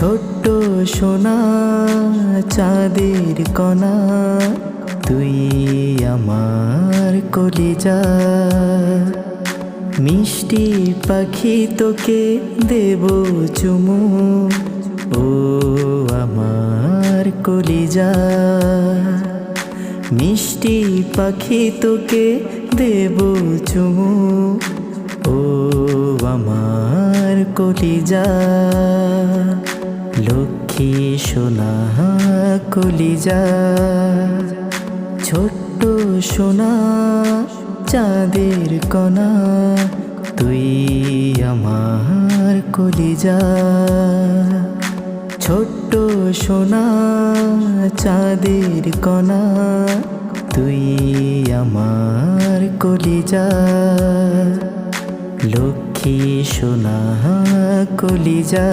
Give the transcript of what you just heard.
ছোট্ট সোনা চাঁদের কণা, তুই আমার কলিজা। মিষ্টি পাখি তোকে দেব চুমু, ও আমার কলিজা। মিষ্টি পাখি তোকে দেব চুমু, ও আমার কলিজা। লক্ষ্মী সোনা কলিজা, ছোট্ট সোনা চাঁদের কণা, তুই আমার কলিজা। ছোট্ট সোনা চাঁদের কণা, তুই আমার কলিজা। লক্ষ্মী সোনা কলিজা।